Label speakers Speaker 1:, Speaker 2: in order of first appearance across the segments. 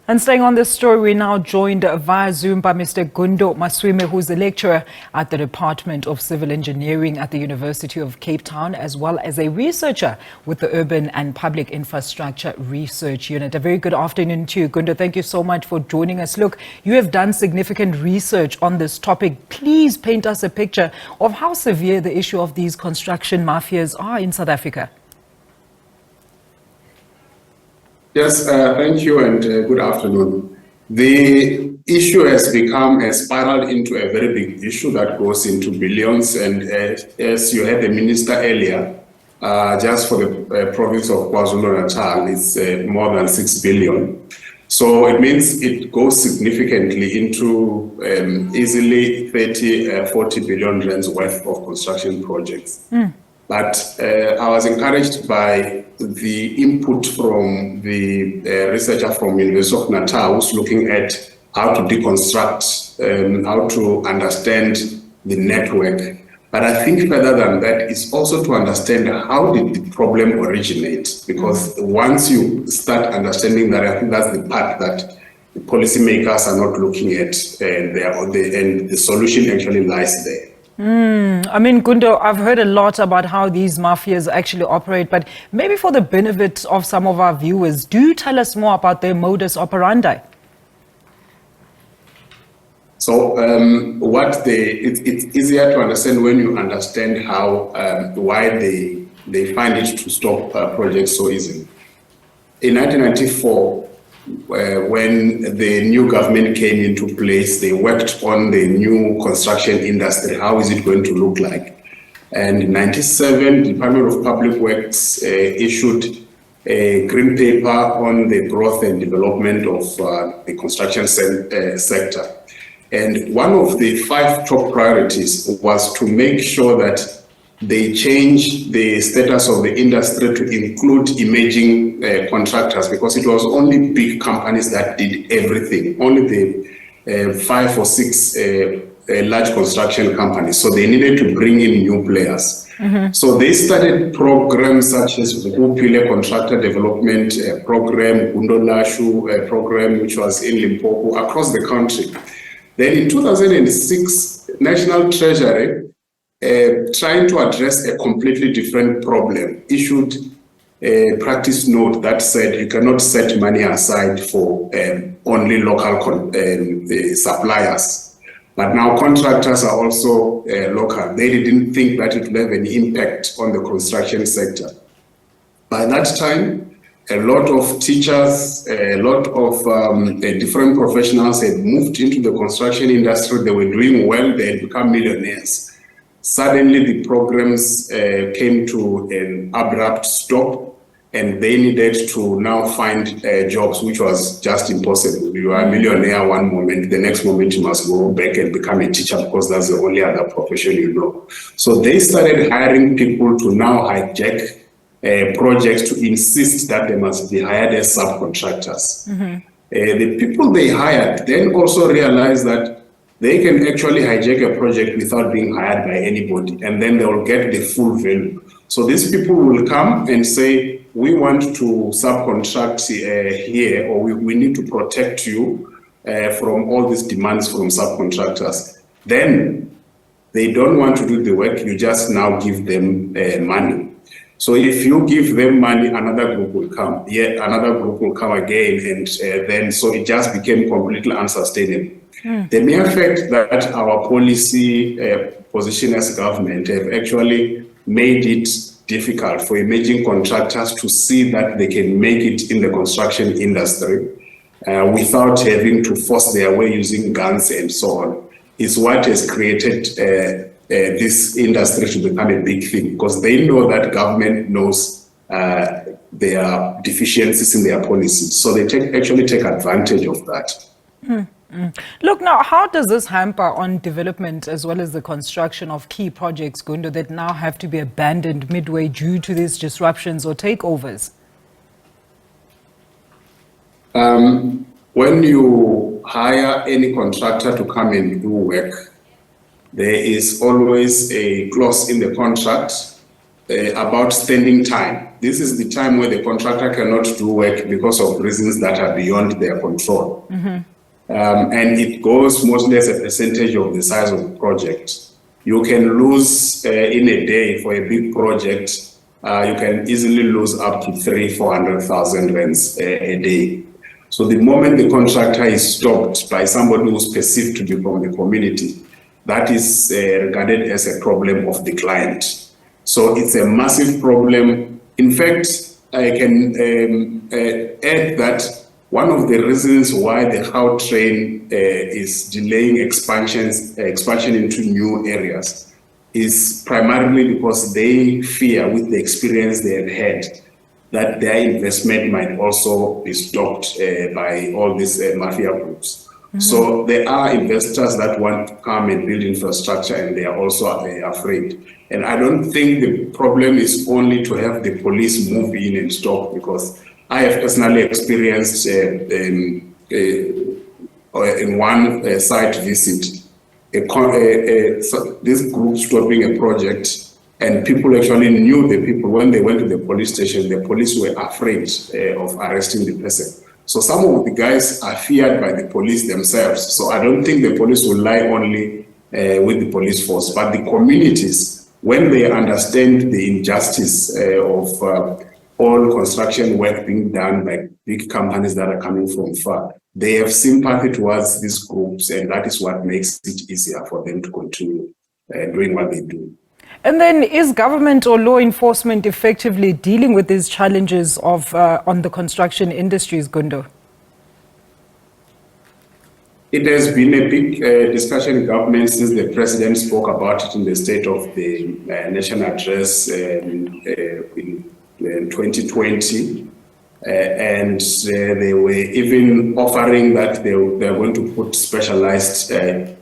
Speaker 1: And staying on this story, we're now joined via Zoom by Mr. Gundo Maswime, who's a lecturer at the Department of Civil Engineering at the University of Cape Town, as well as a researcher with the Urban and Public Infrastructure Research Unit. A very good afternoon to you, Gundo. Thank you so much for joining us. Look, you have done significant research on this topic. Please paint us a picture of how severe the issue of these construction mafias are in South Africa.
Speaker 2: Yes, thank you and good afternoon. The issue has become a spiral into a very big issue that goes into billions, and as you had the minister earlier, just for the province of KwaZulu-Natal, it's more than 6 billion. So it means it goes significantly into easily 30, 40 billion rands worth of construction projects. But I was encouraged by the input from the researcher from University of Natal, who's looking at how to deconstruct, how to understand the network. But I think further than that is also to understand how did the problem originate. Because once you start understanding that, I think that's the part that the policymakers are not looking at, and the solution actually lies there.
Speaker 1: I mean, Gundo, I've heard a lot about how these mafias actually operate, but maybe for the benefit of some of our viewers, do tell us more about their modus operandi.
Speaker 2: So it's easier to understand when you understand how why they find it to stop projects so easily. In 1994, when the new government came into place, they worked on the new construction industry. How is it going to look like? And in 1997, the Department of Public Works issued a green paper on the growth and development of the construction sector. And one of the 5 top priorities was to make sure that they change the status of the industry to include emerging contractors, because it was only big companies that did everything, only the 5 or 6 large construction companies. So they needed to bring in new players. So they started programs such as the Upile Contractor Development Program, Gundo Maswime program, which was in Limpopo, across the country. Then in 2006, National Treasury, trying to address a completely different problem, issued a practice note that said you cannot set money aside for only local suppliers. But now contractors are also local. They didn't think that it would have any impact on the construction sector. By that time, a lot of teachers, a lot of different professionals had moved into the construction industry. They were doing well. They had become millionaires. Suddenly, the programs came to an abrupt stop, and they needed to now find jobs, which was just impossible. You are a millionaire one moment, the next moment you must go back and become a teacher because that's the only other profession you know. So they started hiring people to now hijack projects to insist that they must be hired as subcontractors. The people they hired then also realized that they can actually hijack a project without being hired by anybody, and then they will get the full value. So these people will come and say, we want to subcontract here, or we need to protect you from all these demands from subcontractors. Then they don't want to do the work, you just now give them money. So if you give them money, another group will come, yet another group will come again, and then so it just became completely unsustainable. The mere fact that our policy position as government have actually made it difficult for emerging contractors to see that they can make it in the construction industry without having to force their way using guns and so on is what has created this industry to become a big thing, because they know that government knows their deficiencies in their policies. So they actually take advantage of that.
Speaker 1: Look, now, how does this hamper on development as well as the construction of key projects, Gundo, that now have to be abandoned midway due to these disruptions or takeovers? When
Speaker 2: you hire any contractor to come and do work, there is always a clause in the contract about standing time. This is the time where the contractor cannot do work because of reasons that are beyond their control. And it goes mostly as a percentage of the size of the project. You can lose in a day for a big project, you can easily lose up to 300,000-400,000 rands a day. So the moment the contractor is stopped by somebody who's perceived to be from the community, that is regarded as a problem of the client. So it's a massive problem. In fact, I can add that one of the reasons why the How train is delaying expansion into new areas is primarily because they fear, with the experience they have had, that their investment might also be stopped by all these mafia groups. So there are investors that want to come and build infrastructure, and they are also afraid. And I don't think the problem is only to have the police move in and stop, because I have personally experienced in one site visit, this group stopping a project, and people actually knew the people. When they went to the police station, the police were afraid of arresting the person. So some of the guys are feared by the police themselves. So I don't think the police will lie only with the police force, but the communities, when they understand the injustice of all construction work being done by big companies that are coming from far, they have sympathy towards these groups, and that is what makes it easier for them to continue doing what they do.
Speaker 1: And then, is government or law enforcement effectively dealing with these challenges of on the construction industries, Gundo?
Speaker 2: It has been a big discussion in government since the president spoke about it in the State of the Nation address in 2020. And they were even offering that they're going to put specialized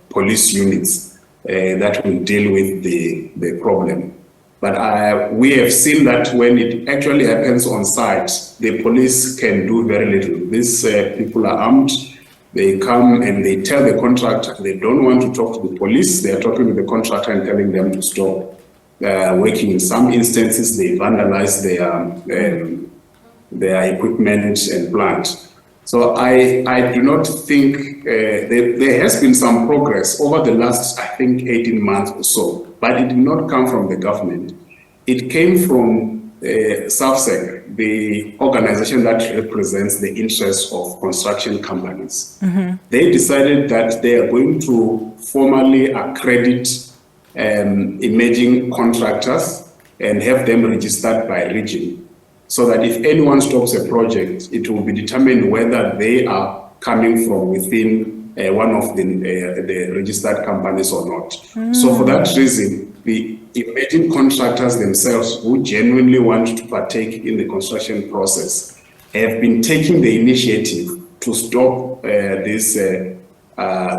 Speaker 2: police units that will deal with the problem. But we have seen that when it actually happens on site, the police can do very little. These people are armed. They come and they tell the contractor they don't want to talk to the police. They are talking to the contractor and telling them to stop working. In some instances, they vandalize their equipment and plant. So I do not think there has been some progress over the last, I think, 18 months or so, but it did not come from the government. It came from SABC, the organization that represents the interests of construction companies. They decided that they are going to formally accredit emerging contractors and have them registered by region, so that if anyone stops a project, it will be determined whether they are coming from within one of the registered companies or not. So for that reason, the emerging contractors themselves who genuinely want to partake in the construction process have been taking the initiative to stop this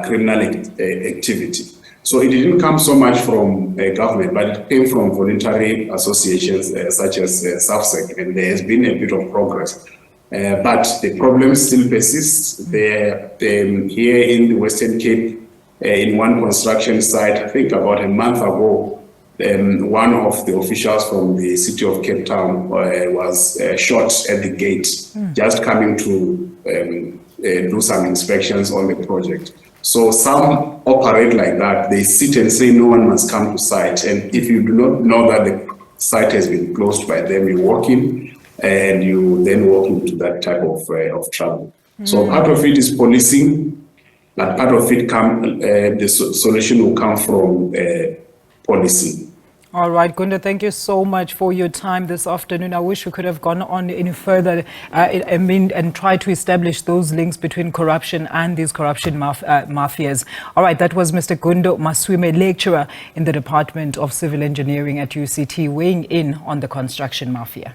Speaker 2: criminal activity. So it didn't come so much from government, but it came from voluntary associations such as SABC, and there has been a bit of progress. But the problem still persists. Here in the Western Cape, in one construction site, I think about a month ago, one of the officials from the city of Cape Town was shot at the gate, just coming to do some inspections on the project. So some operate like that. They sit and say no one must come to site. And if you do not know that the site has been closed by them, you walk in and you then walk into that type of trouble. So part of it is policing, but part of it the solution will come from policy.
Speaker 1: All right, Gundo, thank you so much for your time this afternoon. I wish we could have gone on any further and tried to establish those links between corruption and these corruption mafias. All right, that was Mr. Gundo Maswime, lecturer in the Department of Civil Engineering at UCT, weighing in on the construction mafia.